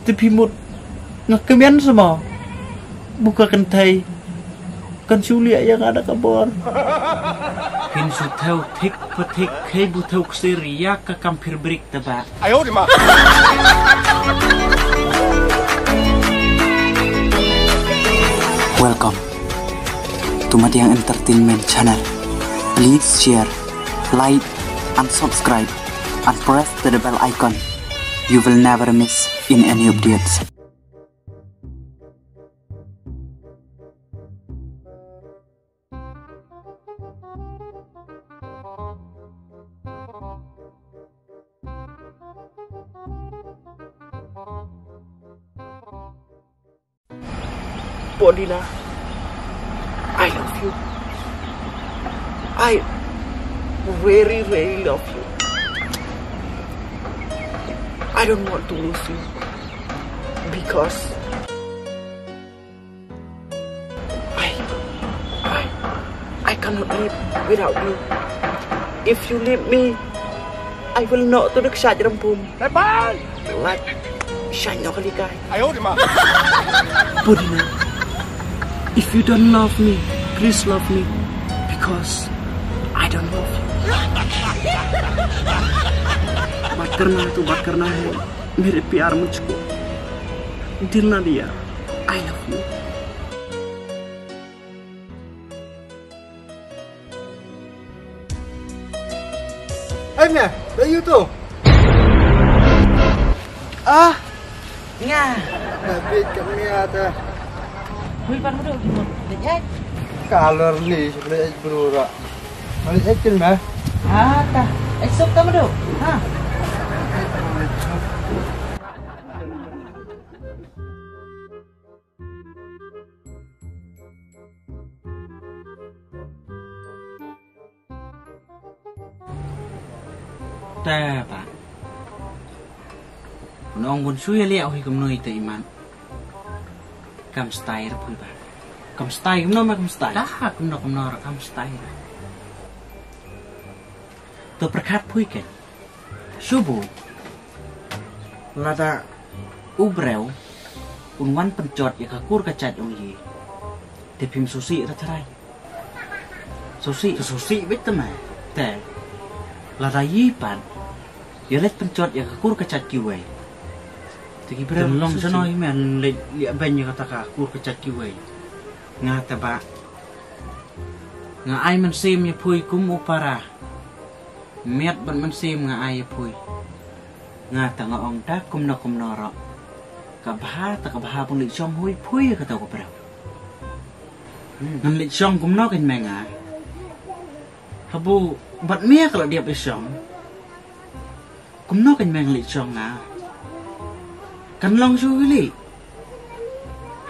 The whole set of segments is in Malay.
Tapi một ngekemian semua buka kentai kan sulia yang ada kabar. Pin sutau tik petik kei butau ksiriya ka kampir break taba. Ayo di ma. Welcome to Madiang Entertainment Channel. Please share, like, and subscribe, and press the bell icon. You will never miss in any updates. Bodina, I love you. I very, very love you. I don't want to lose you because I cannot live without you. If you leave me, I will not to the Kshadrampum. Like Shanya Kalikai. Ayo di ma. Bodina, if you don't love me, please love me because I don't love you. बात करना है मेरे प्यार मुझको दिल ना दिया. I love you. Nè, đấy như tu. Nga. Tapi kami ada Hui pan mo di mo. Dejek. color ni sebenarnya berura. Malik ekil mah. Ta. Esok ta mo do. Ha. Ta ba. Nong bun suya liao hi kum noi te iman. Kam style pui ba. Kam style kum no ma kam style. Dah kum no kam style. To perkat pui ke. Subuh. Lada ubreu unwan pencot ya kakur kacat ong ye. Te pim susi ra tharai. Susi betul mah. Te lada yipan. Ya let pencot ya kakur kacat kiwai. Tegi breu long sanoi men le ya banyak kata kakur kacat kiwai. Ngata ba. Nga ai man sim ya pui kum upara. Miat ban man sim nga ai ya pui. Ngata nga ong ta kum no ro. Kabha pun li chong hui pui ka tau ko breu. Ngan li chong kum no kan menga. Habu bat mia kalau dia besong. Kum no kan meng li chong nga. Kan long su li.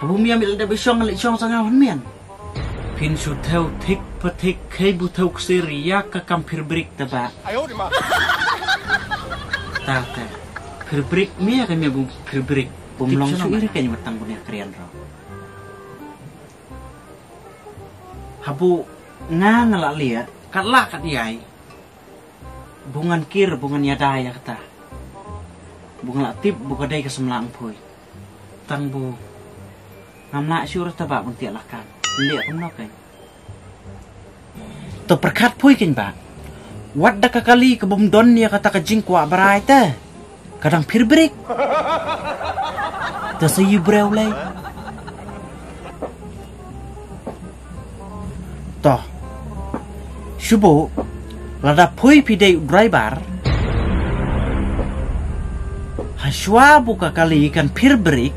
Habu mia mi dia besong li chong sanga hon mian. Pin su thau thik pathik kei bu thau ksiriya ka kampir break taba. Ayo di ma. Ta. Perbrik mia kan mia bu perbrik. Bumlong su iri kan matang punya krian ro. Habu nga ngalak lia katla kat yai. Bungan kir bungan yadaya kata. Bungan latip buka dai kesemlang pui. Tang bu ngamla syurah taba pun tiak lakan. Lihat pun nokai. To perkat pui kan ba. Wat dah kali ke bom don dia kata ke jingkwa barai te. Kadang perbrik. Tersayu breu lay. Toh. Subuh lada pui pidai driver. Haswa buka kali ikan perbrik.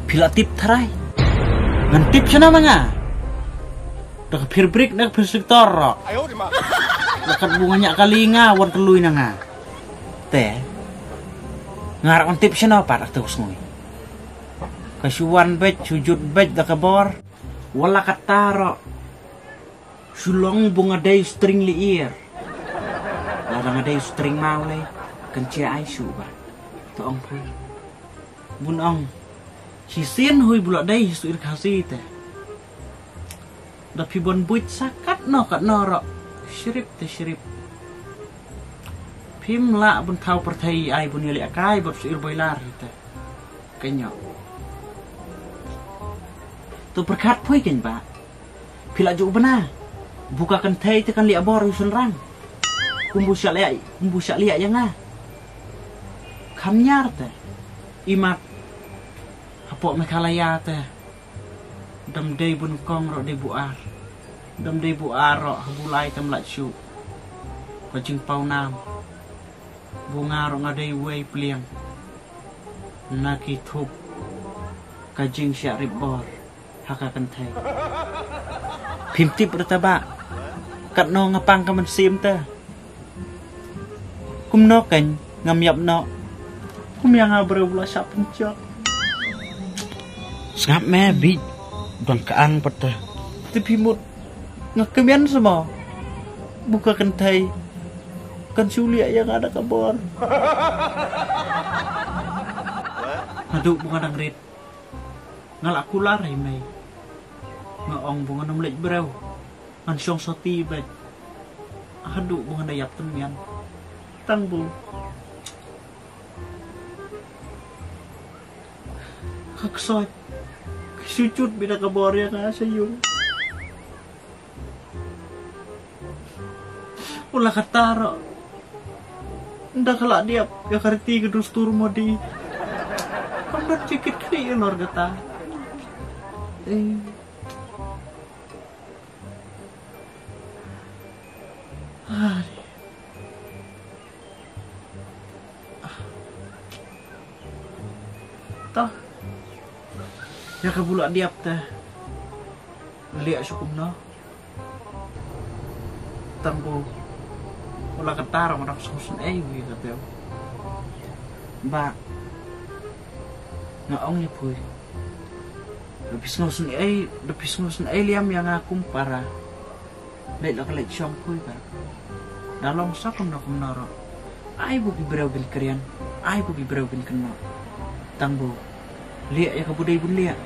Pila tip terai. Ngan tip sana manga. Dak perbrik nak persektor. Ayo di ma. Dekat bunganya kali ngawan kelui nga. Teh. Ngarak on tip sana apa dak terus ngui. Kasuan bet sujud bet dak kabor. Wala kataro. Sulong bunga day string liir. Larang ada string mau le. Kencia aisu ba. Toong pui. Bunong. Hisin hui bulak day hisu irkasi teh. Dapi bon buit sakat no kat noro. Syirip te syirip. Pim la bun thau perthai ai bun yali akai bot suir boilar hita. kenyok. Tu berkat pui kan pak. Pila juga benar. Buka kentai tekan liak bor usun rang. Kumbu syak liak yang ah. Kamnyar teh. Imat. Apok mekalaya teh. Dam day bun kong ro day buar. Dam day buar ro habulai tam lat syu. Kajing pau nam. Bunga ro ngadai wei pliang. Naki thup. Kajing syak rib bor. Haka kentai. Pimtip bertaba. Kat no ngapang kaman sim teh. Kum no kan ngam yap no. Kum yang ngabreu bula syak pencok. Sengap me bit. Bang kaang peta. Tapi mut ngakemian semua. Buka kentai. Kan sulia yang ada kabor. Aduh bunga dangrit. Ngalak kular mai. Ngaong bunga nomlek berau. Ngan syong soti bet. Aduh bunga dayap temian. Tangbu. Kaksoy. Sujud bina kabor yang sayung. Ulah kataro. Ndak kalak dia ya karti gedus tur modi. Kambat cikit kri lor gata. Toh. Ya kabulak diap teh. Liak syukum no. Tanggu. Ulah ketar orang susun wi kata. Mbak. Ngaong ni puy. Lebis ngusun liam yang aku para. Lek nak lek syong puy kan. Dalong sakum nak menaro. Ai buki berau bin kerian. Ai buki berau bin kena. Tanggu. Liak ya kabudai bun liak.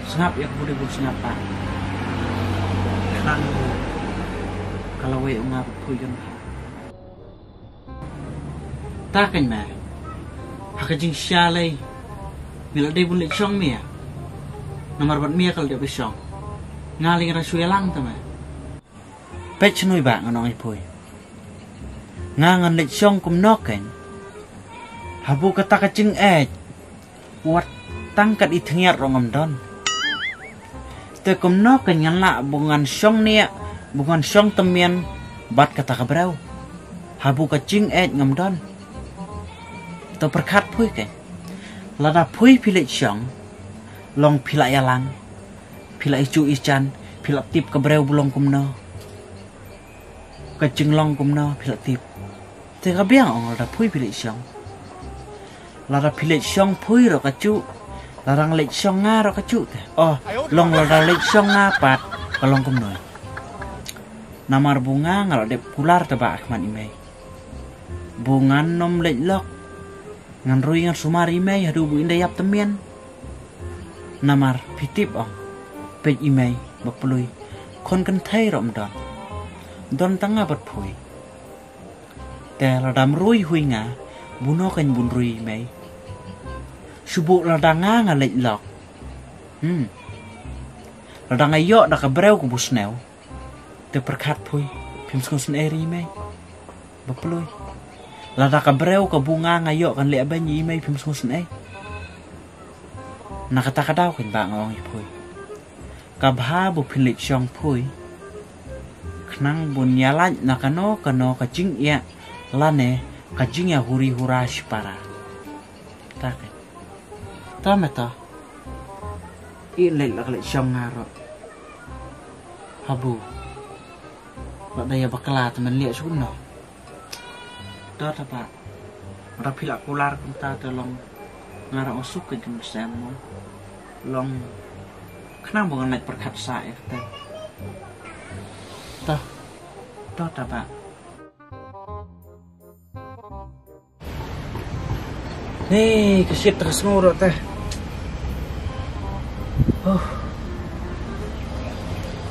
Sengap ya kabudai bun sengap pak. Kenang. Kalau wei ngap puyon. Takan ma. Hakajing syalai. Bila dai bun lek syong mia. Nomor bat mia kalau dia besong. Ngaling rasu elang tu ma. Pech nui ba nganong ipui. Ngangan lek syong kum noken. Habu kata kacing Wat tangkat itengir rongam don. Te kum noken nganla bungan syong nia. Bungan syong temian bat kata kabrau. Habu kacing ngam don. To perkat pui ke. Lada pui pilih syong. Long pilak yalang. Pilak icu ican. Pilak tip kabrau bulong kumno. Kacing long kumno pilak tip. Te kabiang ong lada pui pilih syong. Lada pilih syong pui ro kacu. Larang lek syong nga ro kacu te. Oh, long lada lek syong nga pat kalong kumno. Namar bunga ngalok dep kular teba akman imei. Bungan nom lek lok. Ngan rui ngan sumar imei hadu bu indah yap temian. Namar pitip ong. Pej imei bapului. Kon kentai rom don. Don tanga bat pui. Te ladam rui hui nga. Buno kan bun rui imei. Subu ladang nga lek lok. Ladang ayok dak kabreu ku busneu. Te perkat pui. Pim skusun eri imei. Bapului. Lada kabreu ka bunga ngayok kan lek banyi imei pim skusun Nakata kadaw kan ba ngawang ipui. Kabha bu pilik syong pui. Knang bun yalan nakano kano kacing ya. Lane kacing ya huri hurash para. Takan. Tama ta. Ilek lek syong ngaro. Habu. Daya bakla teman lihat suno. Dah apa? Rapi lah kular kita tolong ngarang usuk ke jenis semua. Long kenapa bukan naik perkat saya kita? Dah apa? Nih kesit terus ngurut teh.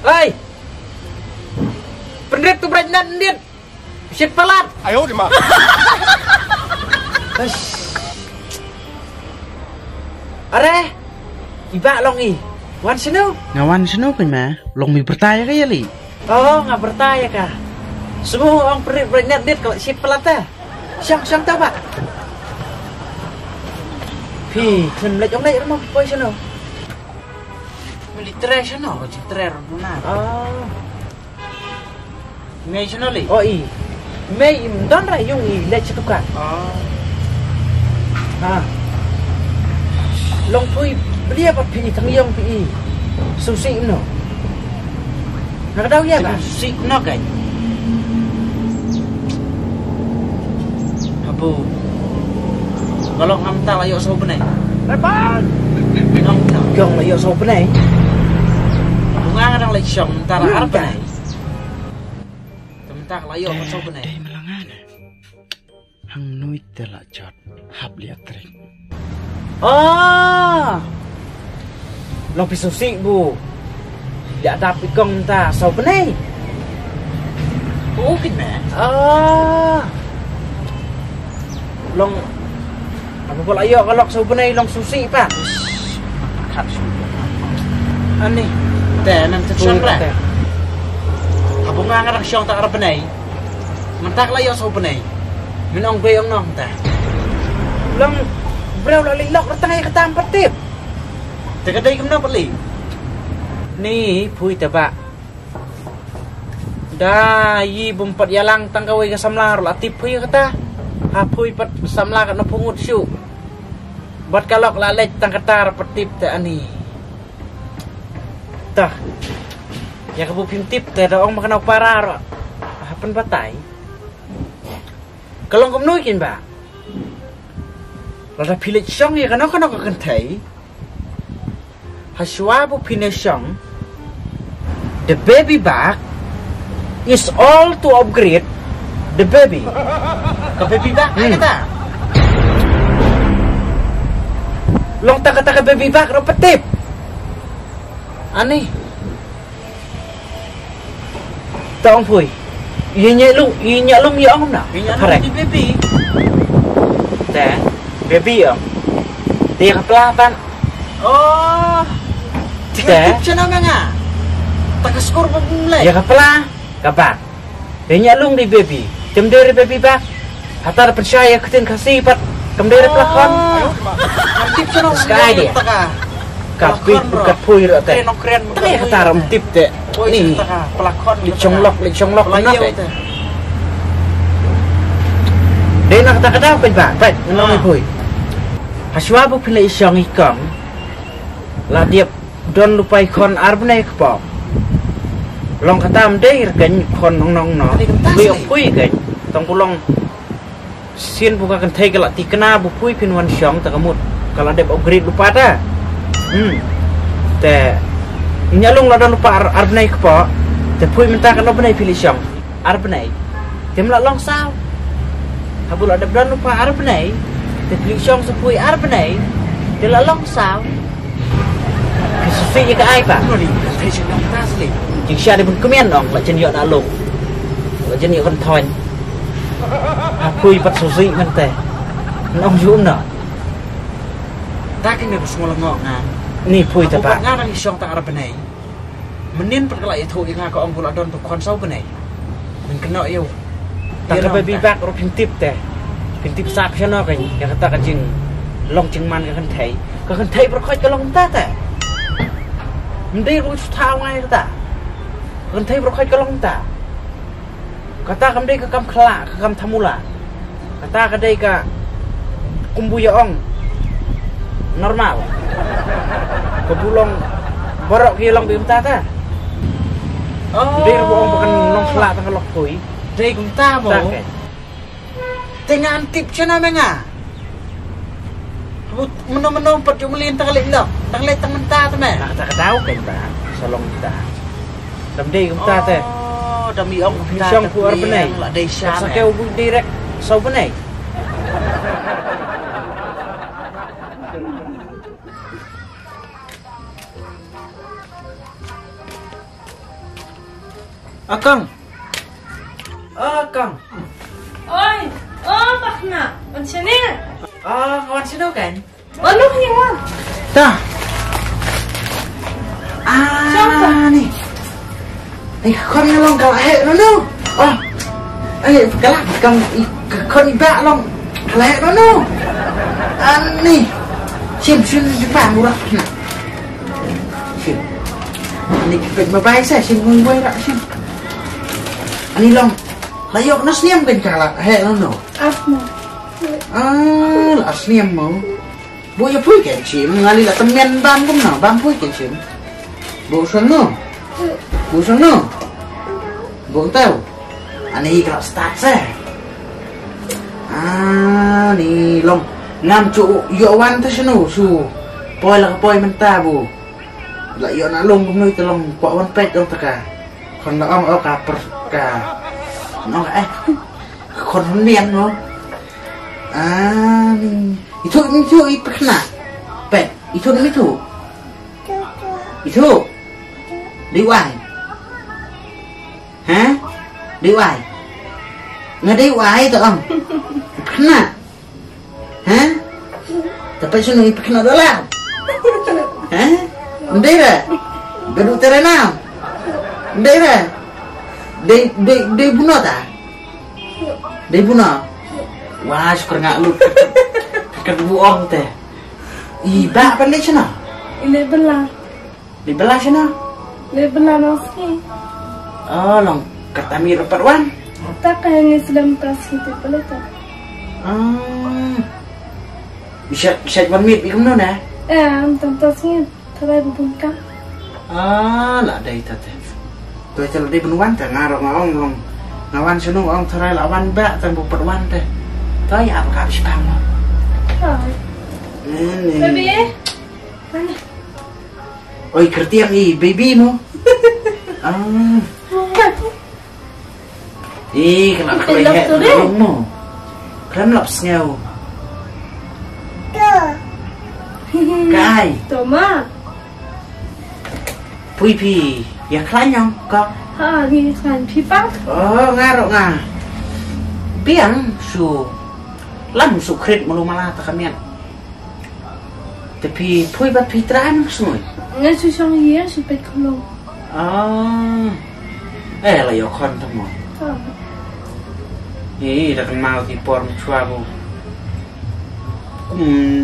Hei! Pendek tu berat nanti. Shit pelat. Ayo di mana? Are, iba long i. Wan sino? Ngawan sino kan ma? Long mi bertanya kaya li. Oh, nggak bertanya kah? Semua orang beringat dit kalau si pelata. Siang tahu pak? Pi, kan belajar orang rumah boy sino. Militer sino, militer mana? Oh, Ngay sino li? oh i. Mei im don ra yung i le chatuka. Oh. Ha. Long pui beli apa pi thang yong pi. Susi no. Nak tahu ya kan? Si no kan? Abu. Kalau ngam ta layo so benai. Lepas. Ngam ta. Gong là yêu sâu bên này. Bunga đang lấy chồng ta là arab benai. Ta layo so benai. Day malangan. Hang nuit tela jot hab liat trik. Oh. Long pi susi bu. Dạ đạp cái công ta sâu bên này. Oh kena. Oh. Long apa pula ayo kalau sâu bên này long susi pak. Kat sudah. Ani. Teh nan tercon lah. Bunga ngarang siang tak arab benai. Mentak layo so benai. Minong be ong nong ta. Long breu la lilok ratang ke tam patip. Tegedai kemana peli? Ni pui tebak. Dah yi bumpat yalang tangkawai ke samlar la tip pui kata. Ha pui pat samlar kat pungut syu. Bat kalok la lej tang katar patip ta ani. Tah. Ya kebu pintip teh da ong makan para ro. Hapen batai. Kalau ngom nuikin ba. Lada pilih song ya kan kan thai. Haswa bu pilih song. The baby back is all to upgrade the baby. Ke baby back kata. Long tak kata baby back ro petip. Ani. Taong pui. Inya lum ya ong na. Correct. Di baby. Teh, baby ong. Dia kepelapan. Oh. Teh. Cina menga. Tak skor mulai. Ya kepala. Kabar. Inya lum di baby. Tim dari baby back. Hatar percaya ketin kasih pat. Kem dari pelakon. Tip cina Sky dia. Kapit bukat pui ro teh. Keren. Teh hatar tip teh. Ni. Pelakon Li chonglok layo teh. teh. Dia nak kata apa pak? Pak, menang pui. Haswa bu pilih isong ikong. Lah dia don lupai kon arbne kepop. Long kata mde kan kon nong no. Bi pui kan. Tong pulong sin buka kan thai galak ti kena bu pui pin wan syong ta kamut. Kalau dia upgrade lupa ta. Te nyalung la don lupa arbne kepop. Te pui minta kan arbne pilih syong. Arbne. Tem la long sao. Habul ada dan lupa arab nei, tapi syong sepui arab nei, dia lalong sao. Kesusi ke ai pak? Ni, patient yang tas li. Jika siapa pun kemen dong, lah jenis nak lung, lah jenis kon thon. Habui pat susi mente, nong jum na. Tak kena semua ngok ngan. Ni pui tak pak? Ngan ni syong tak arab nei. Menin perkelak itu ingat kau ambul adon tu kon sau benai. Men kena yo. Tak baby back ro pintip teh. Pintip sak chano kan. Yang kata kan jing long jing man kan thai. Kan thai berkhoi ke long ta teh. Mendai ru thau ngai kata. Kan thai berkhoi ke long ta. Kata kam dei ke kam khla, ke kam thamula. Kata ka dei ka kumbu ya ong. Normal. Kebulong borok ki long bim ta ta. Mendai ru ong bukan long khla tang lok pui. Dari kunta mo. Tengah antip cina menga. Menong pat jumelin tangalik lo. Tangalik tang menta tu meh. Tak tahu kan pak. Salong kita. Dam dei kunta teh. Oh, dami ong Syong ku arbenai. La dei sya. Sakau bu direct sau benai. Akang. Kang. Oi, oh bakna, macam ni. Kawan sino kan? Ano hiwa? Dah. Nih. Con long cả hệ nó đâu. Cái là con bạ long cả hệ nó đâu. Nih. Chim vàng luôn. Nih kita babai saya chim ngoi dak chim. Ani long. Layok nas niam kan kala hệ nó no. Asma. Là niam mau. Bo ya pui kan chim ngali la temen ban kum no, ban pui kan chim. Bo sono. Bo sono. Bo tahu. Ani kalau start saya. Ni long ngam cu yo wan ta seno su. Poi la poi menta bu. La yo na long kum noi ta long kwa wan pet dong ta ka. Kon la ong ka per ka. No kon mien no. Itu ipekna. Pet, itu ni itu. Itu. Diwai. Hah? Diwai. Ngadiwai tu om. Ipekna. Hah? Tapi sunu ipekna dolar. Hah? Ndera. Beru terenam. Ndera. De bunuh tak? De bunuh. Wah, syukur ngak lu. Ket buong teh. Iba pandai sana. Ini belah. Di belah sana. Ini belah nasi. Oh, long kata mir perwan. Tak kaya ni sedang kasih tu pula tak. Bisa buat mir ikum no na. Tentasnya terai bungkam. Lah dai teh. Tu cel di benuan teh ngarok ngong long. Ngawan sunu ong terai lawan ba tang bu perwan teh. Tay apa kau bisa paham? Baby, mana? Oi kerti yang baby mu. Kenapa kau lihat rumahmu? Kenapa lap sengau? Kai. Toma. Pui ya kelanyong kok. Ni kan pipak. Oh ngarok ngah. Biang su. Lam su krit malu malah tak kamian. Tapi pui bat pitran semua. Nggak susah ya supaya kalau. Lah yo kon temu. Dah kenal di por mucuabu.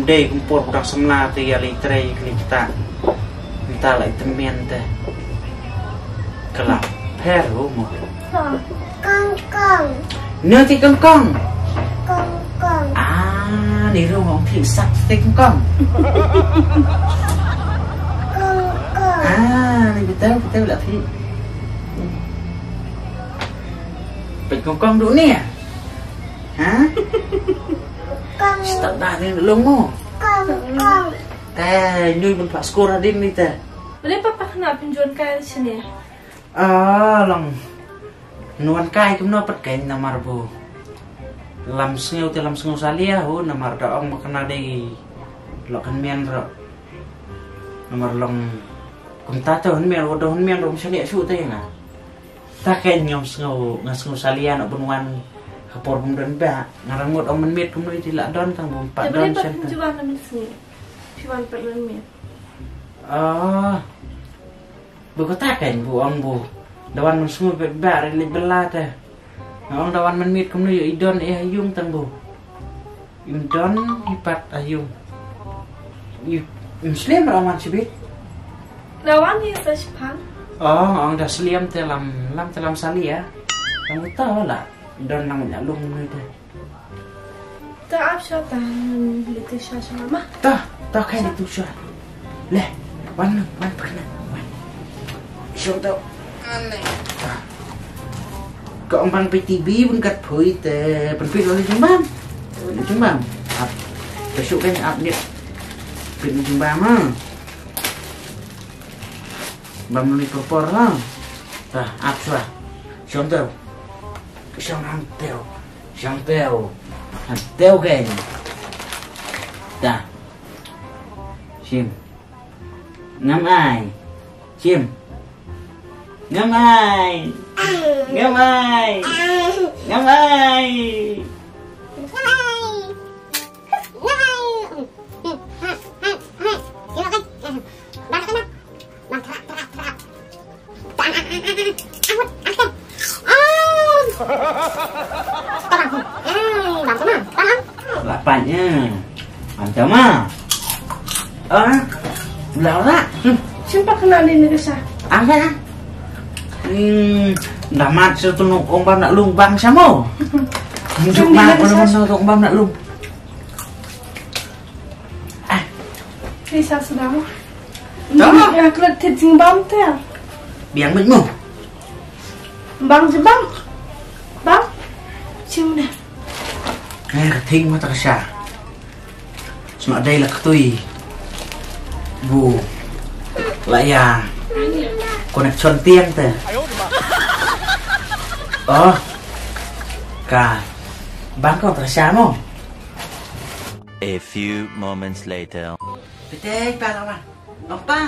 Dei kumpor budak semla tu ya litre kita. Kita lah temen teh. Kelap peru mu. Kangkang. Nanti kangkang. Kangkang. Ni rumah orang sak steak kangkang. Ni betul lah thi. Pet kangkang dulu ni ya? Hah? Start dah ni longo. Kangkang. Nyui pun pak sekolah din ni teh. Boleh papa kena pinjauan kaya di sini ya? Long nuan kai kum no pat kai namar bu. Lam sengau salia ho namar da ong makna dei lokan mian ro. Namar long kum ta to hun mian ro rom salia su te nga. Ta kai nyom sengau salia no bunwan kapor bum dan ba ngarang mot ong menmet kum no itila don tang bum pat don sen. Boleh pinjauan namin sini. Piwan permen. Bukan tak kan bu ang bu dawan man semua bebar li belah teh ang dawan man mit kum nu idon ayung tang bu idon hipat ayung muslim rawan sibit Dawan ni sepan. ang dah seliam telam sali ya kamu tahu lah idon nang nyalung nu teh Tak apa tan itu sama. Tah kan itu syah leh wan pernah Siapa tahu aneh. Kau orang PTB pun kat pui teh, penpil oleh Jumbam. Besok kan update pin Jumbam ah. Bam nuli propor lah. Tah, up suah. Siapa tahu? Hanteu kan. Tah. Sim. Ngam ai. Sim. Ngamai. Jama. Laura. Siapa kena di negara? Apa? Damat setunuk ombam nak lung bang samo. Hidup mak mana ombam nak lung. Bisa sudah mah. Ini aku lihat tijing bam ter. Biang mình mu. Bang je bang. Bang. Cuma dah. Nghe thinh mà ta xa. Mà đây là tôi bù lại con tròn tiên tờ cả bán con ta xa không? A few moments later. Bete pa lawan. Apa?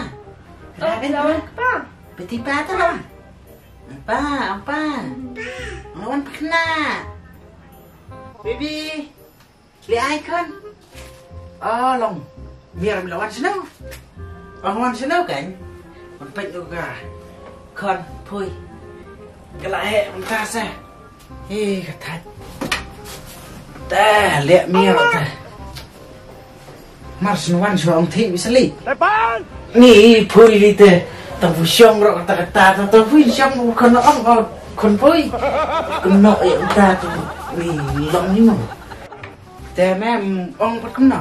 Apa? Apa? Bete pa ta lawan. Apa? Lawan pakna. Baby. Li ai con? Lòng miệng lawan snow. Lawan snow kan? Mình bệnh được cả. Con thôi. Cái lại hệ mình ta xe. Ê thật. Ta lẹ miệng ta. Mars nuan so ang thi misali. Ni pui li te. Ta fu xiong ro ta ta fu xiong kon ong kon pui. Kon no e ta tu ni long ni mo. Te me ong pat kom no.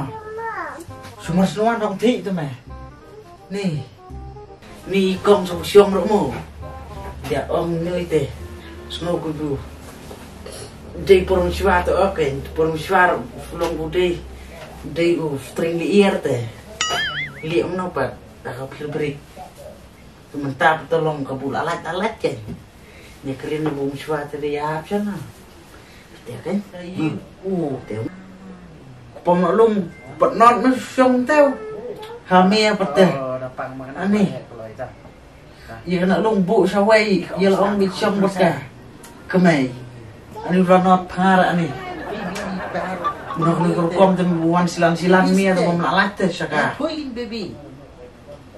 So mars nuan ong thi tu me. Ni kong so xiong ro mo. Dia ong nơi te. Snow ku bu. Dei porong shwa to oken, porong shwa long bu dei. Đây u string li ear te liệm nó bật đã gặp phil break tụi mình ta long cả bù alat chứ nhà keren nó bung xóa te đi áp chứ nào đẹp đấy đẹp bông nó lung bật non nó xông theo hà mè bật te anh này giờ nó lung bụi sao quay giờ là ông bị xông bật cả cái mày anh ra nó pha ra này nó kalau kom tem buan silan mia tu kom nalat te saka. Hoin baby.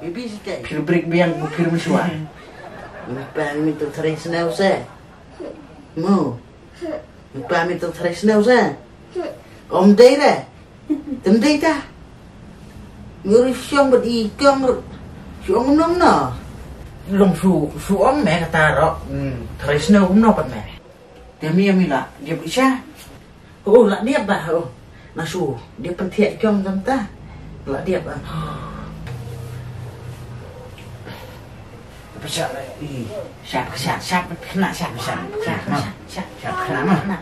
Baby sikit. Pil break biang pil mesua. Lupa mi tu tradisional se. Mu. Lupa mi tu tradisional se. Om dei re. Tem dei ta. Nguri siong bedi kong siong nom no. Long su om mẹ kata ro. Tradisional om no pat mẹ. Dia mi la dia bisa. Lah dia bah nasu dia penting kong tanta lah dia bah bisa siap kena siap kena mah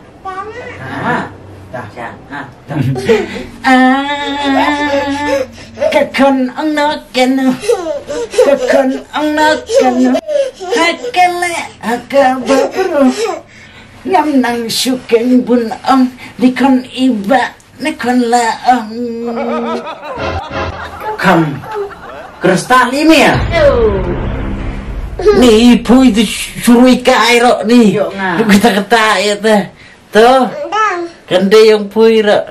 Kakon ang naken hakele akabro ngam nang suken bun ang di kon iba ne kon la ang kam kristal ini ya ni pui tu surui kairo ni kita kata ya tuh kan dia yang pui ro